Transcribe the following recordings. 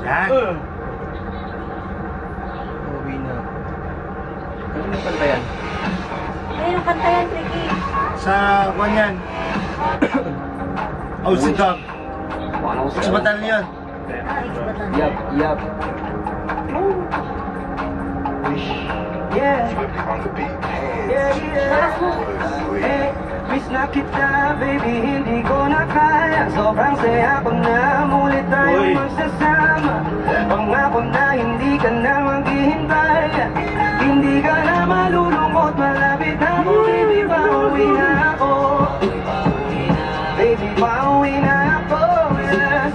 Yan. Uwi na. Ano kanta yan? Ayun, kanta yan, Ricky. Sa kwan yan. Ausidang. Sa batalyon. Yup, yup. Yeah. Yeah, yeah. Eh, miss na kita, baby, hindi ko na kaya. Sobrang saya ko na, mulit tayong magsasama. Pangako na hindi ka na maghihintay. Hindi ka na malulungkot, malapit na ako. Baby, pauwi na ako. Baby, pauwi na ako. Yes.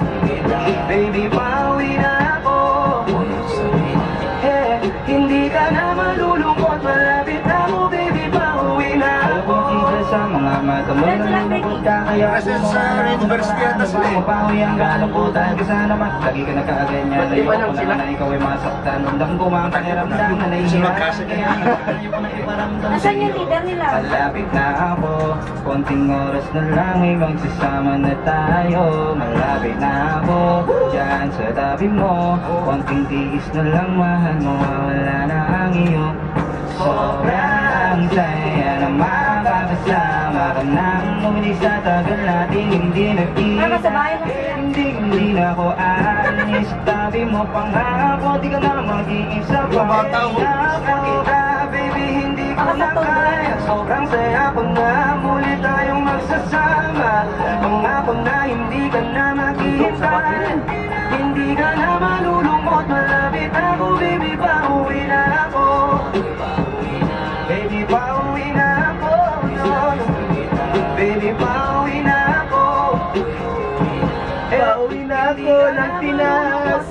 Baby, pauwi na ako. Yeah, hindi ka na malulungkot, malapit na ako. Baby, pauwi na ako. Sa mga mata mo nalulungkot ka, kaya Kasi sa university ata sila eh. mapawi ang galungkutan ka sana man. Lagi ka nakaganyan. Ayoko na nga na ikaw ay masaktan. Nung kumang pakiramdam na nahihirap. Kaya ayoko na iparamdam. Nasaan yung leader nila? Malapit na ako, konting oras na lang ay magsasama na tayo. Malapit na ako, dyan sa tabi mo. Konting tiis na lang, mahal mo, wala na ang iyong sobrang saya na makakasama ka nang muli sa tagal natin hindi nagkita. Hindi na ako aalis sa tabi mo, pangako di ka na mag-iisa pa. Kita, baby, hindi ko na kaya. Sobrang saya ko na, muli tayong magsasama. Pangako na hindi ka na maghihintay. Hindi ka na malulungkot, malapit ako. Baby, pauwi na ako. Baby, pauwi na ako. Baby, pauwi na ako. Pauwi na ako ng Pinas.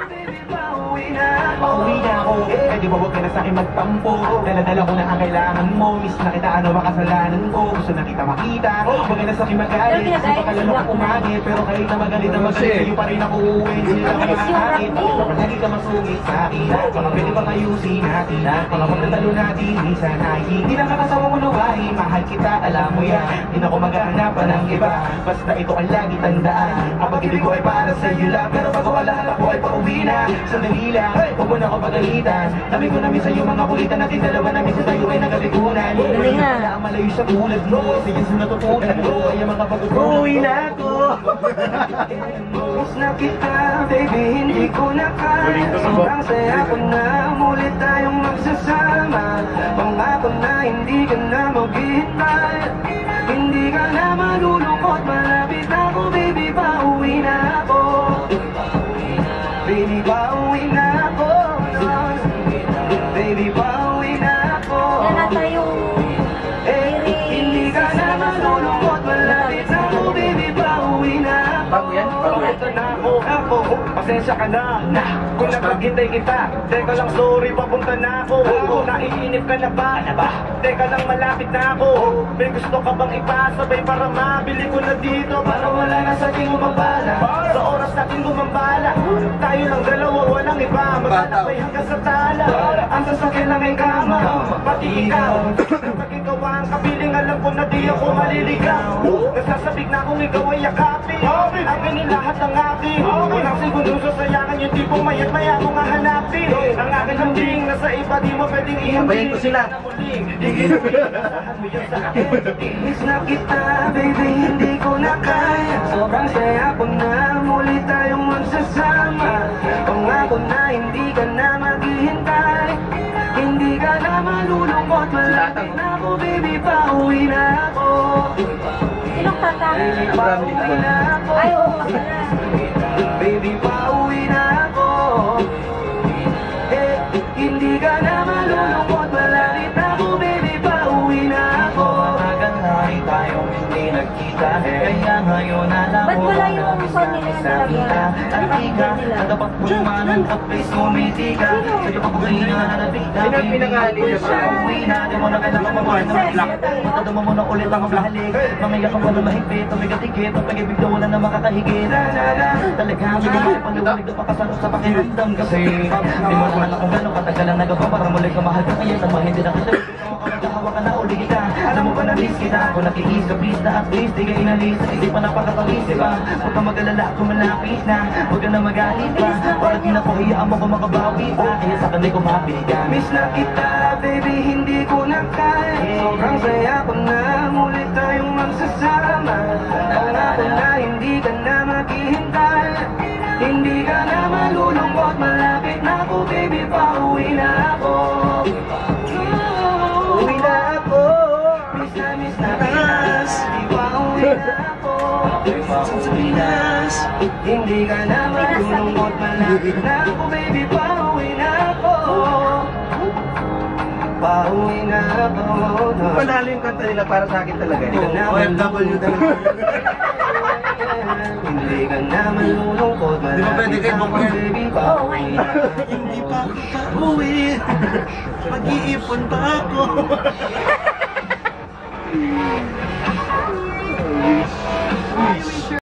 Baby, pauwi na ako. Pauwi na ako. Pwede ba huwag ka na sa'kin magtampo? Dala-dala ko na ang kailangan mo. Miss na kita, ano makasalanan ko? Gusto na kita makita. Huwag ka na sa'kin magalit. Kasi pakalalo ka umagi. Pero kahit na magalit na magalit, sa'yo pa rin ako uuwi. Hindi na ako nakakakit. Lagi ka masungit sa'kin. Baka pwede ba ayusin natin? Mga pagtatalo natin, minsan ay hindi lang kakasawa mo nawahi. Mahal kita, alam mo yan. Hindi na ako maghahanapan ng iba. Basta ito ang lagi tandaan. Ang pag-ibig ko ay para sa'yo lang. Pero bago wala ako ay pauwi na. Sandali lang, huwag mo na ako pagalitan. Dami ko namin sa'yo mga kulitan. Natin dalawa namin sa tayo ay nagabigunan. Hindi na wala ang malayo sa tulad mo. Sige sa natutunan mo. Kaya mga pag-utunan. Uwi na ako. Miss na kita, baby, hindi ko na kaya. Sobrang saya ko na, mulit tayong magsasama. Pangako na hindi ka na maghihintay. Hindi ka na malulungkot, malapit ako. Baby, pauwi na ako. Baby, pauwi na ako. Baby, pauwi na ako. Yan nata yung... Hindi ka na malulungkot, malapit ako. Baby, pauwi na ako. Bago yan? Bago yan? Ito na ako. Pasensya ka na. Kung napaghintay kita. Teka lang, sorry, papunta na ako. Naiinip ka na ba? Teka lang, malapit na ako. May gusto ka bang ipasabay para mabili ko na dito? Para wala na sa ating umabala. Sa oras natin gumambala. Tayo lang dalawa, walang iba. Maglalakbay hanggang sa tala. Ang sasakyan lang ay kama. Pati ikaw. Kapag ikaw ang kapiling, alam ko na di ako maliligaw. Nasasabik na kung ikaw ay yakapin. Akin ni lahat ng akin. Unang segundo sasayangan yung tipong mayat maya mo nga hanapin. Ang akin hambing nasa iba, di mo pwedeng ihambing. Ko sila. Miss na kita, baby, hindi ko na kaya. Sobrang saya ko na, muli tayong magsasama. Pangako na hindi ka na maghihintay. Hindi ka na malulungkot, malapit na ako. Baby, pauwi na ako. Sinong kanta? Baby, pauwi na ako. Ay, oo. Baby, pauwi na ako. Hindi ka na malulungkot, malapit na ako. Baby, pauwi na ako. Matagal na tayong hindi nagkita. Kaya ngayon alam Ba't mo wala yung song nila sa kita. Halika, nadapat mo yung manang at please kumiti ka. Sa'yo pagbuhay na nalabita. Pinangali niya ba? Pauwi na, di mo na kailangan mabuhay na mag-lock. Matadama mo na ulit ang mahalik. Mamaya ka pa na mahigpit, tumigatigit. Ang pag-ibig daw na makakahigit. Talaga, binigay paliwanag na pakasano sa pakiramdam. Kasi di mo naman kung gano'ng katagal ang nagawa para muli ka mahal ka. Kaya naman hindi na kita. Hawa ka na ulit. huli kita. Alam mo ba na miss kita? Kung nakikiss ka please na at least di ka inalis. Sa isipan napakatamis, diba? Huwag ka mag-alala kung malapit na. Huwag ka na magalit pa. Para di na ko hiyaan mo kung makabawi pa. Kaya sa kanay ko mapili ka. Miss na kita, baby, hindi ko na kaya. Sobrang saya ko na mulit tayong magsasama. Pangako na hindi ka na maghihintay. Hindi ka na malulungkot, malapit na ako, baby, pauwi na ako. Uwi na ako. Miss na Pinas, di pauwi na ako. Sa Pinas, hindi ka na malulungkot, malapit na ako, baby, pauwi na ako. Pauwi na ako. Panalo yung kanta nila para sa akin talaga. OFW talaga. Hindi ka na malulungkot, Di ba pwede kayo malapit na ako, bukyan? baby, pauwi na ako. Hindi pa ako pauwi. Mag-iipon pa ako.